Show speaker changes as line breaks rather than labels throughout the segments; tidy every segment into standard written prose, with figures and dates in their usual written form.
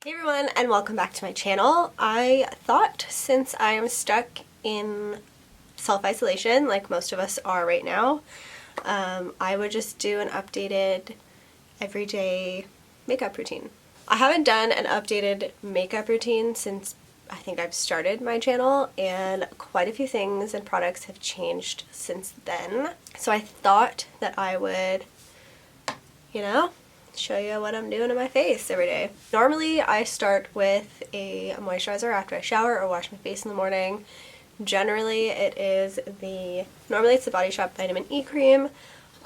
Hey everyone, and welcome back to my channel. I thought since I am stuck in self-isolation like most of us are right now, I would just do an updated everyday makeup routine. I haven't done an updated makeup routine since I think I've started my channel, and quite a few things and products have changed since then. So I thought that I would, show you what I'm doing to my face every day. Normally I start with a moisturizer after I shower or wash my face in the morning. Generally it's the Body Shop Vitamin E cream,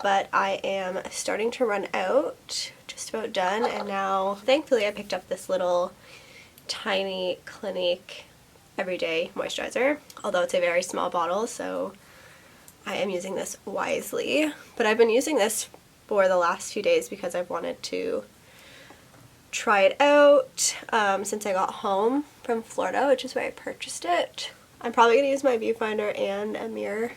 but I am starting to run out, just about done, and now thankfully I picked up this little tiny Clinique everyday moisturizer, although it's a very small bottle, so I am using this wisely. But I've been using this for the last few days because I've wanted to try it out since I got home from Florida, which is where I purchased it. I'm probably going to use my viewfinder and a mirror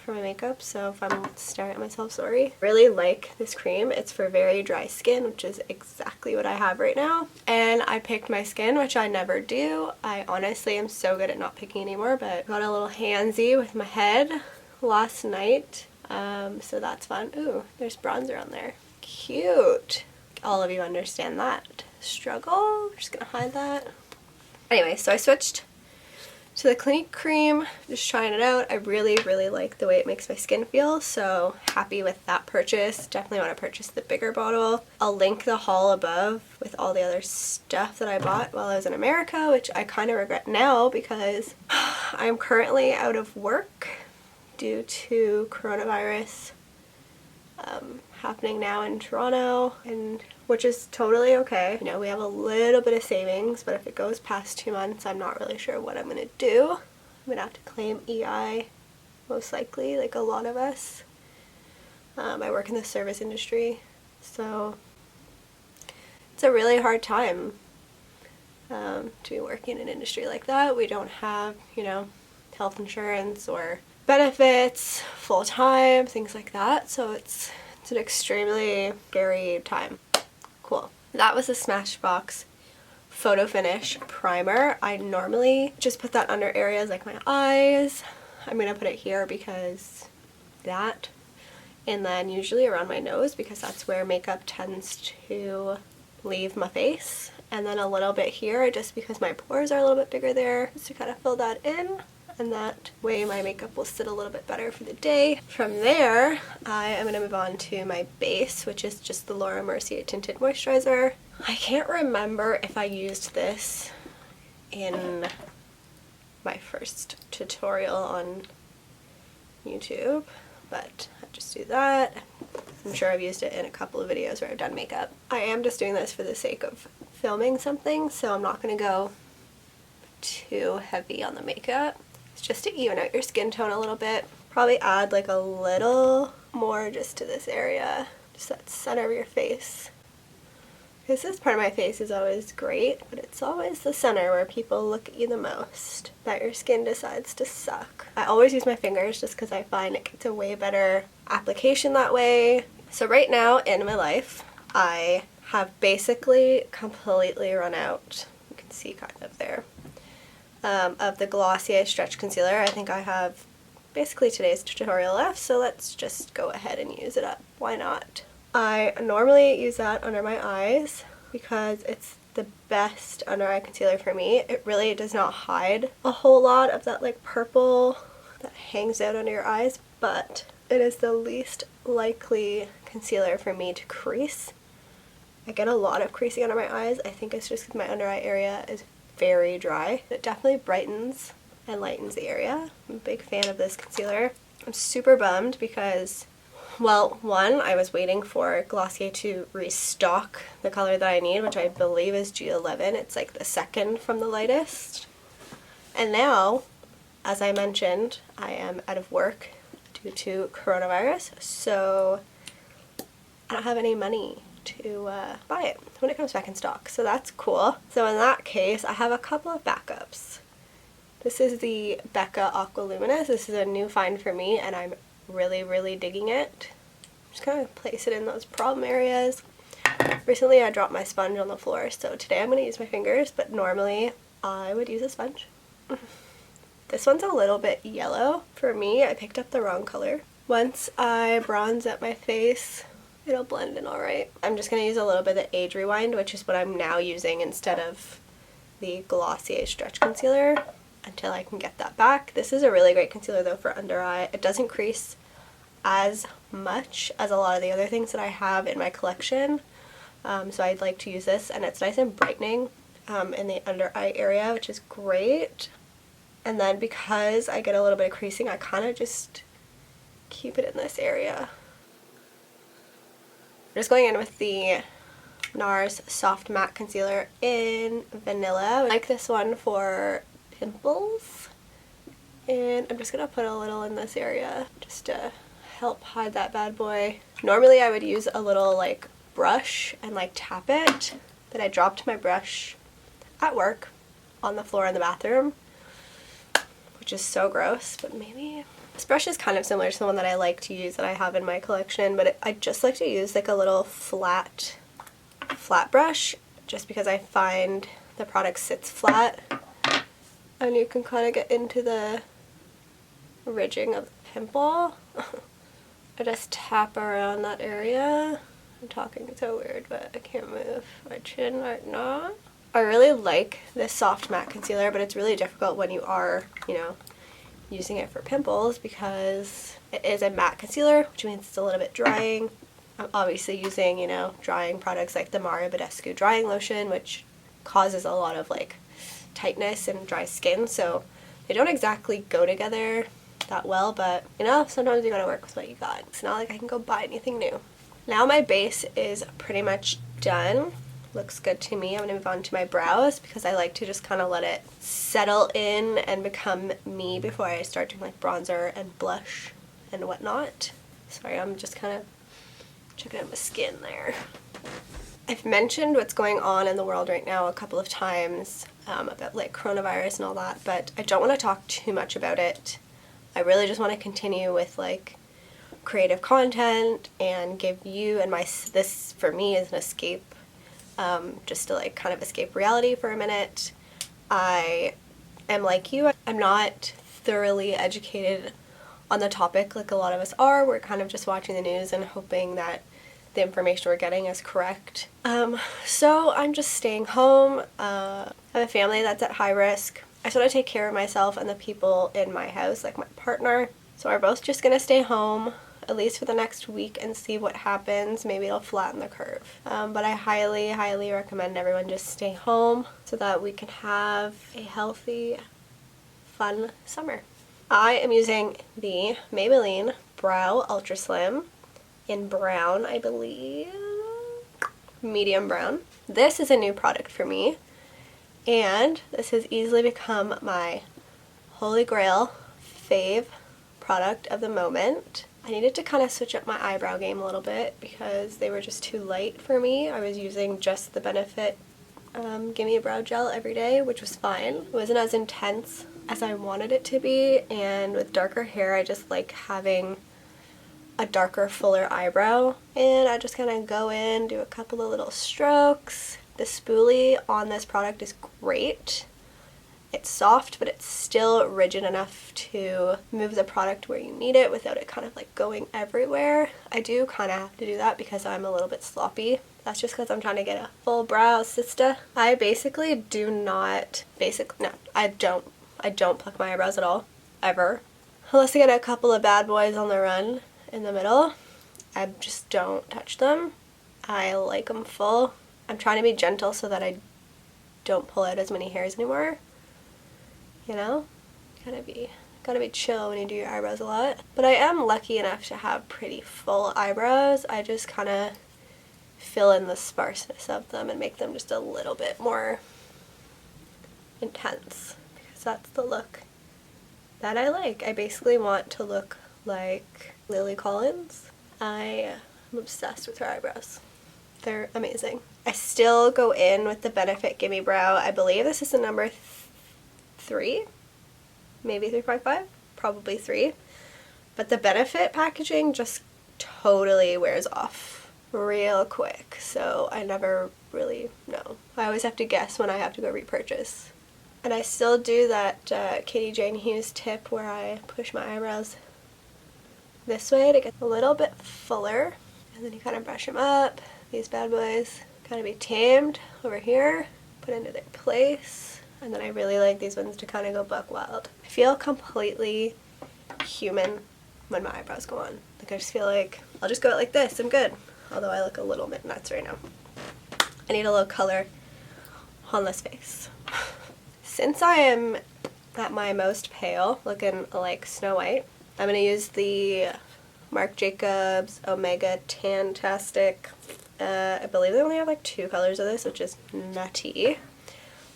for my makeup, so if I'm staring at myself, sorry. Really like this cream. It's for very dry skin, which is exactly what I have right now. And I picked my skin, which I never do. I honestly am so good at not picking anymore, but got a little handsy with my head last night. So that's fun. Ooh, there's bronzer on there. Cute. All of you understand that struggle. I'm just gonna hide that. Anyway, so I switched to the Clinique cream, just trying it out. I really like the way it makes my skin feel, so happy with that purchase. Definitely want to purchase the bigger bottle. I'll link the haul above with all the other stuff that I bought while I was in America, which I kind of regret now because I'm currently out of work due to coronavirus happening now in Toronto, and which is totally okay. You know, we have a little bit of savings, but if it goes past 2 months, I'm not really sure what I'm gonna do. I'm gonna have to claim EI, most likely, like a lot of us. I work in the service industry, so it's a really hard time to be working in an industry like that. We don't have, health insurance or benefits, full-time, things like that, so it's an extremely scary time. Cool. That was the Smashbox Photo Finish Primer. I normally just put that under areas like my eyes. I'm gonna put it here because that, and then usually around my nose because that's where makeup tends to leave my face, and then a little bit here just because my pores are a little bit bigger there, just to kind of fill that in. And that way my makeup will sit a little bit better for the day. From there, I am going to move on to my base, which is just the Laura Mercier Tinted Moisturizer. I can't remember if I used this in my first tutorial on YouTube, but I just do that. I'm sure I've used it in a couple of videos where I've done makeup. I am just doing this for the sake of filming something, so I'm not going to go too heavy on the makeup. Just to even out your skin tone a little bit. Probably add like a little more just to this area, just that center of your face. Because this part of my face is always great, but it's always the center where people look at you the most, that your skin decides to suck. I always use my fingers just because I find it gets a way better application that way. So right now in my life, I have basically completely run out. You can see kind of there. Of the Glossier Stretch Concealer. I think I have basically today's tutorial left, so let's just go ahead and use it up. Why not? I normally use that under my eyes because it's the best under eye concealer for me. It really does not hide a whole lot of that like purple that hangs out under your eyes, but it is the least likely concealer for me to crease. I get a lot of creasing under my eyes. I think it's just because my under eye area is very dry. It definitely brightens and lightens the area. I'm a big fan of this concealer. I'm super bummed because, well, one, I was waiting for Glossier to restock the color that I need, which I believe is G11. It's like the second from the lightest. And now, as I mentioned, I am out of work due to coronavirus, so I don't have any money to buy it when it comes back in stock, so that's cool. So in that case, I have a couple of backups. This is the Becca Aqua Luminous. This is a new find for me, and I'm really digging it. Just kind of place it in those problem areas. Recently I dropped my sponge on the floor, so today I'm going to use my fingers, but normally I would use a sponge. This one's a little bit yellow. For me, I picked up the wrong color. Once I bronze up my face, it'll blend in alright. I'm just going to use a little bit of Age Rewind, which is what I'm now using instead of the Glossier Stretch Concealer until I can get that back. This is a really great concealer though for under eye. It doesn't crease as much as a lot of the other things that I have in my collection. So I'd like to use this, and it's nice and brightening in the under eye area, which is great. And then because I get a little bit of creasing, I kind of just keep it in this area. I'm just going in with the NARS Soft Matte Concealer in Vanilla. I like this one for pimples. And I'm just going to put a little in this area just to help hide that bad boy. Normally I would use a little like brush and like tap it, but I dropped my brush at work on the floor in the bathroom, which is so gross. But maybe this brush is kind of similar to the one that I like to use that I have in my collection, but I just like to use like a little flat brush just because I find the product sits flat and you can kind of get into the ridging of the pimple. I just tap around that area. I'm talking so weird, but I can't move my chin right now. I really like this soft matte concealer, but it's really difficult when you are, you know, using it for pimples because it is a matte concealer, which means it's a little bit drying. I'm obviously using, you know, drying products like the Mario Badescu drying lotion, which causes a lot of like tightness and dry skin, so they don't exactly go together that well, but you know, sometimes you gotta work with what you got. It's not like I can go buy anything new. Now my base is pretty much done. Looks good to me. I'm gonna move on to my brows because I like to just kind of let it settle in and become me before I start doing like bronzer and blush and whatnot. Sorry, I'm just kind of checking out my skin there. I've mentioned what's going on in the world right now a couple of times about like coronavirus and all that, but I don't want to talk too much about it. I really just want to continue with like creative content and give you and this for me is an escape, just to like kind of escape reality for a minute. I am like you, I'm not thoroughly educated on the topic like a lot of us are. We're kind of just watching the news and hoping that the information we're getting is correct. So I'm just staying home. I have a family that's at high risk. I just want to take care of myself and the people in my house, like my partner. So we're both just going to stay home, at least for the next week, and see what happens. Maybe it'll flatten the curve. But I highly, highly recommend everyone just stay home so that we can have a healthy, fun summer. I am using the Maybelline Brow Ultra Slim in brown, I believe. Medium brown. This is a new product for me, and this has easily become my holy grail fave product of the moment. I needed to kind of switch up my eyebrow game a little bit because they were just too light for me. I was using just the Benefit Gimme a Brow Gel every day, which was fine. It wasn't as intense as I wanted it to be, and with darker hair I just like having a darker, fuller eyebrow. And I just kind of go in, do a couple of little strokes. The spoolie on this product is great. It's soft, but it's still rigid enough to move the product where you need it without it kind of like going everywhere. I do kind of have to do that because I'm a little bit sloppy. That's just because I'm trying to get a full brow, sister. I basically do not, I don't pluck my eyebrows at all, ever. Unless I get a couple of bad boys on the run in the middle, I just don't touch them. I like them full. I'm trying to be gentle so that I don't pull out as many hairs anymore. You know, gotta be chill when you do your eyebrows a lot. But I am lucky enough to have pretty full eyebrows. I just kind of fill in the sparseness of them and make them just a little bit more intense because that's the look that I like. I basically want to look like Lily Collins. I am obsessed with her eyebrows. They're amazing. I still go in with the Benefit Gimme Brow. I believe this is the number 3, maybe 3.5, probably 3. But the Benefit packaging just totally wears off real quick, so I never really know. I always have to guess when I have to go repurchase. And I still do that Katie Jane Hughes tip where I push my eyebrows this way to get a little bit fuller, and then you kind of brush them up. These bad boys kind of be tamed over here, put into their place, and then I really like these ones to kind of go buck wild. I feel completely human when my eyebrows go on. Like I just feel like I'll just go out like this, I'm good. Although I look a little bit nuts right now. I need a little color on this face. Since I am at my most pale, looking like Snow White, I'm going to use the Marc Jacobs Omega Tantastic. I believe they only have like 2 colors of this, which is nutty.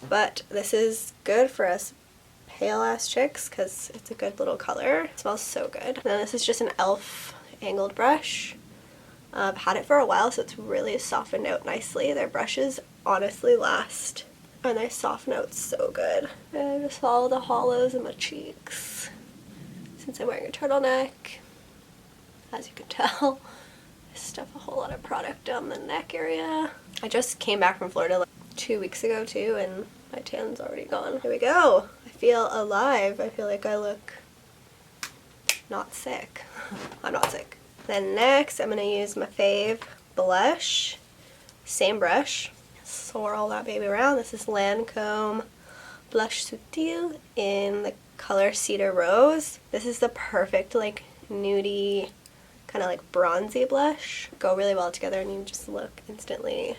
But this is good for us pale ass chicks because it's a good little color. It smells so good. And then this is just an e.l.f. angled brush. I've had it for a while, so it's really softened out nicely. Their brushes honestly last, and they soften out so good. And I just follow the hollows in my cheeks. Since I'm wearing a turtleneck, as you can tell, I stuff a whole lot of product down the neck area. I just came back from Florida like 2 weeks ago too, and my tan's already gone. Here we go. I feel alive. I feel like I look not sick. I'm not sick. Then next, I'm going to use my fave blush. Same brush. Swirl that baby around. This is Lancome Blush Subtil in the color Cedar Rose. This is the perfect like nudie, kind of like bronzy blush. Go really well together and you just look instantly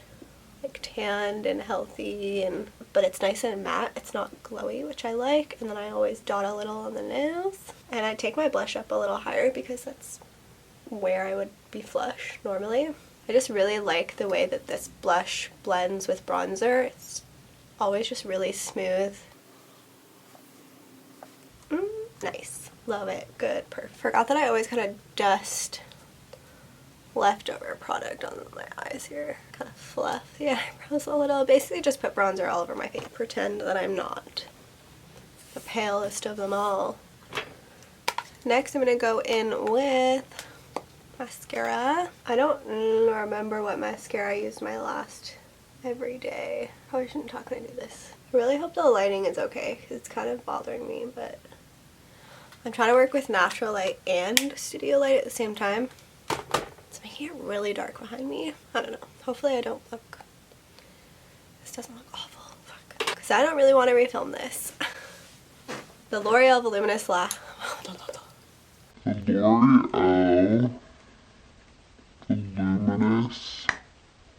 like tanned and healthy, but it's nice and matte. It's not glowy, which I like. And then I always dot a little on the nails. And I take my blush up a little higher because that's where I would be flush normally. I just really like the way that this blush blends with bronzer. It's always just really smooth. Nice. Love it. Good. Perfect. Forgot that I always kind of dust leftover product on my eyes here. Kind of fluff the eyebrows a little. Basically just put bronzer all over my face. Pretend that I'm not the palest of them all. Next I'm going to go in with mascara. I don't remember what mascara I used my last everyday. Probably shouldn't talk when I do this. I really hope the lighting is okay because it's kind of bothering me, but I'm trying to work with natural light and studio light at the same time. It's making it really dark behind me. I don't know. Hopefully I don't look... This doesn't look awful. Fuck. Because I don't really want to refilm this. The L'Oreal Voluminous Lash...
L'Oreal Voluminous Lash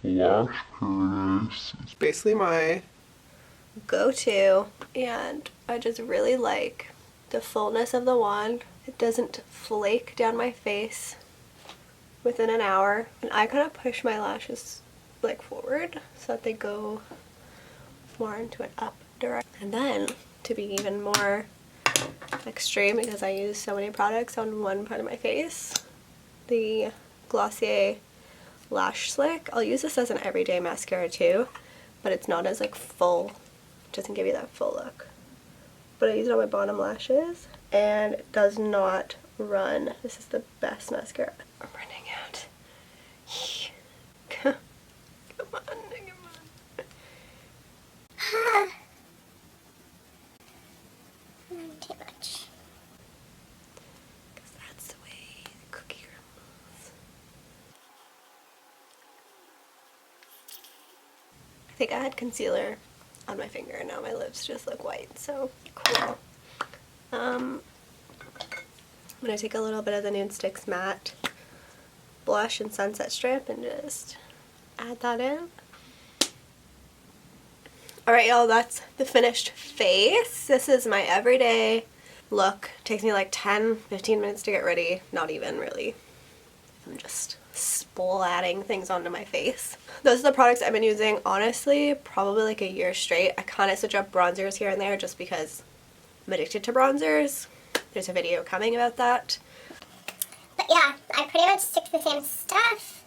Paradise. It's basically my
go-to, and I just really like the fullness of the wand. It doesn't flake down my face within an hour, and I kind of push my lashes like forward so that they go more into an up direction. And then to be even more extreme, because I use so many products on one part of my face, the Glossier Lash Slick. I'll use this as an everyday mascara too, but it's not as like full. It doesn't give you that full look. But I use it on my bottom lashes and it does not run. This is the best mascara. I'm running out. Come on, come on.
Too much.
Because that's the way the cookie crumbles. I think I had concealer on my finger and now my lips just look white, so cool. I'm going to take a little bit of the Nude Sticks Matte blush and Sunset Strip and just add that in. Alright y'all, that's the finished face. This is my everyday look. It takes me like 10-15 minutes to get ready. Not even really. I'm just splatting things onto my face. Those are the products I've been using, honestly, probably like a year straight. I kind of switch up bronzers here and there just because I'm addicted to bronzers. There's a video coming about that.
But yeah, I pretty much stick to the same stuff.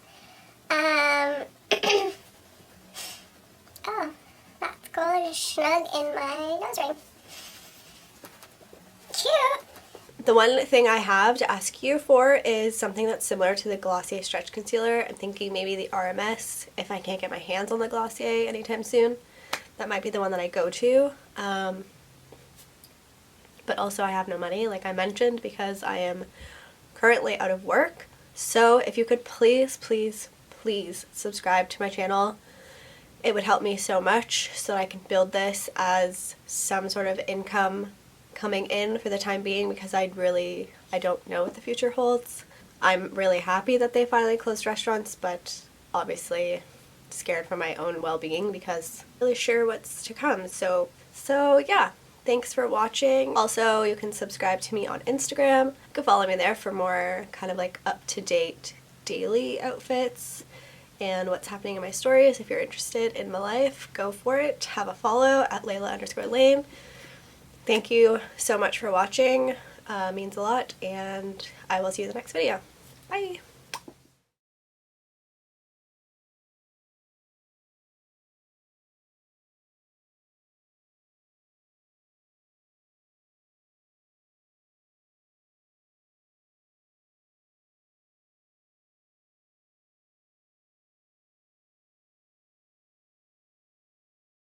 Oh, that's cool. Just snug in my nose ring. Cute.
The one thing I have to ask you for is something that's similar to the Glossier Stretch Concealer. I'm thinking maybe the RMS, if I can't get my hands on the Glossier anytime soon. That might be the one that I go to. But also I have no money, like I mentioned, because I am currently out of work. So if you could please, please, please subscribe to my channel. It would help me so much so that I can build this as some sort of income coming in for the time being, because I don't know what the future holds. I'm really happy that they finally closed restaurants, but obviously scared for my own well-being because I'm really sure what's to come. So yeah, thanks for watching. Also, you can subscribe to me on Instagram. You can follow me there for more kind of like up-to-date daily outfits and what's happening in my stories. If you're interested in my life, go for it. Have a follow at Layla_Lane. Thank you so much for watching. Means a lot, and I will see you in the next video. Bye!